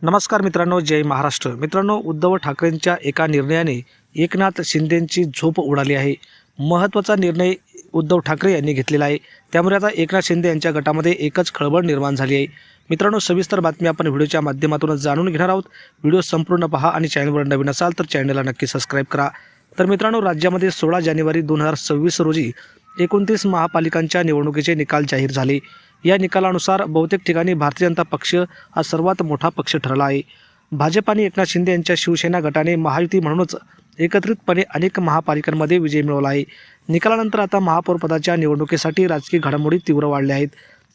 नमस्कार मित्रांनो, जय महाराष्ट्र. मित्रांनो, उद्धव ठाकरेंच्या एका निर्णयाने एकनाथ शिंदेंची झोप उडाली आहे. महत्त्वाचा निर्णय उद्धव ठाकरे यांनी घेतलेला आहे. त्यामुळे आता एकनाथ शिंदे यांच्या गटामध्ये एकच खळबळ निर्माण झाली आहे. मित्रांनो, सविस्तर बातमी आपण व्हिडिओच्या माध्यमातून जाणून घेणार आहोत. व्हिडिओ संपूर्ण पहा आणि चॅनलवर नवीन असाल तर चॅनलला नक्की सबस्क्राईब करा. तर मित्रांनो, राज्यामध्ये 16 जानेवारी 2026 रोजी 29 महापालिकांच्या निवडणुकीचे निकाल जाहीर झाले. या निकालानुसार बहुतेक ठिकाणी भारतीय जनता पक्ष हा सर्वात मोठा पक्ष ठरला आहे. भाजप आणि एकनाथ शिंदे यांच्या शिवसेना गटाने महायुती म्हणूनच एकत्रितपणे अनेक महापालिकांमध्ये विजय मिळवला आहे. निकालानंतर आता महापौरपदाच्या निवडणुकीसाठी राजकीय घडामोडी तीव्र वाढल्या आहेत.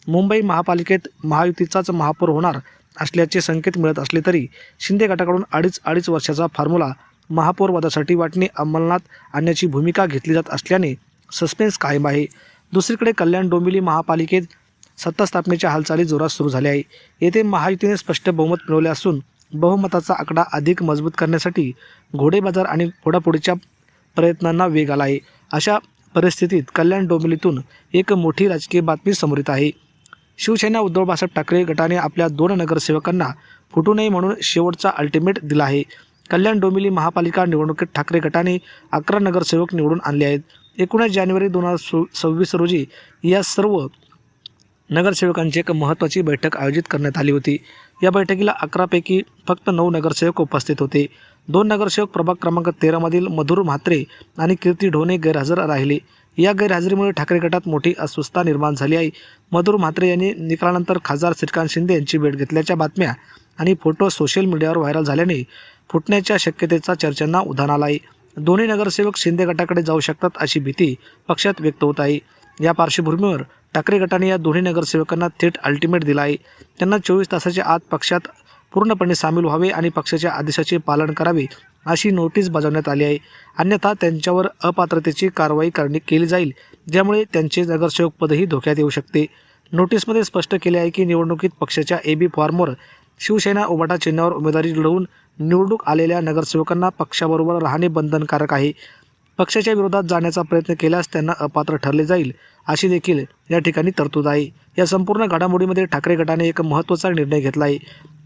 मुंबई महापालिकेत महायुतीचाच महापौर होणार असल्याचे संकेत मिळत असले तरी शिंदे गटाकडून अडीच वर्षाचा फॉर्म्युला महापौरपदासाठी वाटणे अंमलात आणण्याची भूमिका घेतली जात असल्याने सस्पेन्स कायम आहे. दुसरीकडे कल्याण डोंबिवली महापालिकेत सत्ता स्थापनेच्या हालचाली जोरात सुरू झाल्या आहे. येथे महायुतीने स्पष्ट बहुमत मिळवले असून बहुमताचा आकडा अधिक मजबूत करण्यासाठी घोडेबाजार आणि फोडाफोडीच्या प्रयत्नांना वेग आला आहे. अशा परिस्थितीत कल्याण डोंबिवलीतून एक मोठी राजकीय बातमी समोर येत आहे. शिवसेना उद्धव बाळासाहेब ठाकरे गटाने आपल्या 2 नगरसेवकांना फुटू नये म्हणून शेवटचा अल्टिमेट दिला आहे. कल्याण डोंबिवली महापालिका निवडणुकीत ठाकरे गटाने 11 नगरसेवक निवडून आणले आहेत. 19 जानेवारी 2026 रोजी या सर्व नगरसेवकांची एक महत्त्वाची बैठक आयोजित करण्यात आली होती. या बैठकीला 11 पैकी फक्त 9 नगरसेवक उपस्थित होते. 2 नगरसेवक प्रभाग क्रमांक 13 मधील मधुर म्हात्रे आणि कीर्ती ढोणे गैरहजर राहिले. या गैरहजेरीमुळे ठाकरे गटात मोठी अस्वस्थता निर्माण झाली आहे. मधुर म्हात्रे यांनी निकालानंतर खासदार श्रीकांत शिंदे यांची भेट घेतल्याच्या बातम्या आणि फोटो सोशल मीडियावर व्हायरल झाल्याने फुटण्याच्या शक्यतेचा चर्चांना उधाण आला आहे. दोन्ही नगरसेवक शिंदे गटाकडे जाऊ शकतात अशी भीती पक्षात व्यक्त होत आहे. या पार्श्वभूमीवर ठाकरे गटाने या दोन्ही नगरसेवकांना थेट अल्टिमेट दिला आहे. त्यांना 24 तासाच्या आत पक्षात पूर्णपणे सामील व्हावे आणि पक्षाच्या आदेशाचे पालन करावे अशी नोटीस बजावण्यात आली आहे. अन्यथा त्यांच्यावर अपात्रतेची कारवाई केली जाईल, ज्यामुळे त्यांचे नगरसेवक पदही धोक्यात येऊ शकते. नोटीसमध्ये स्पष्ट केले आहे की निवडणुकीत पक्षाच्या AB फॉर्मवर शिवसेना उभाटा चिन्हावर उमेदवारी लढवून निवडणूक आलेल्या नगरसेवकांना पक्षाबरोबर राहणे बंधनकारक आहे. पक्षाच्या विरोधात जाण्याचा प्रयत्न केल्यास त्यांना अपात्र ठरले जाईल अशी देखील या ठिकाणी तरतूद आहे. या संपूर्ण घडामोडीमध्ये ठाकरे गटाने एक महत्त्वाचा निर्णय घेतला आहे.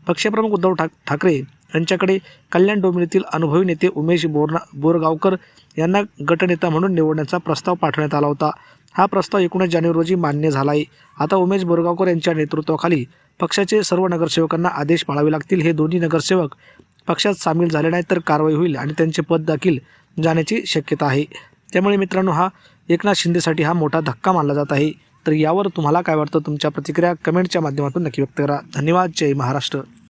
पक्षप्रमुख उद्धव ठाकरे यांच्याकडे कल्याण डोंबिवलीतील अनुभवी नेते उमेश बोरगावकर यांना गटनेता म्हणून निवडण्याचा प्रस्ताव पाठवण्यात आला होता. हा प्रस्ताव 19 जानेवारी रोजी मान्य झाला आहे. आता उमेश बोरगावकर यांच्या नेतृत्वाखाली पक्षाचे सर्व नगरसेवकांना आदेश पाळावे लागतील. हे दोन्ही नगरसेवक पक्षात सामील झाले नाहीत तर कारवाई होईल आणि त्यांचे पद देखील जाण्याची शक्यता आहे. त्यामुळे मित्रांनो, हा एकनाथ शिंदेसाठी हा मोठा धक्का मानला जात आहे. तर यावर तुम्हाला काय वाटतं? तुमच्या प्रतिक्रिया कमेंटच्या माध्यमातून नक्की व्यक्त करा. धन्यवाद. जय महाराष्ट्र.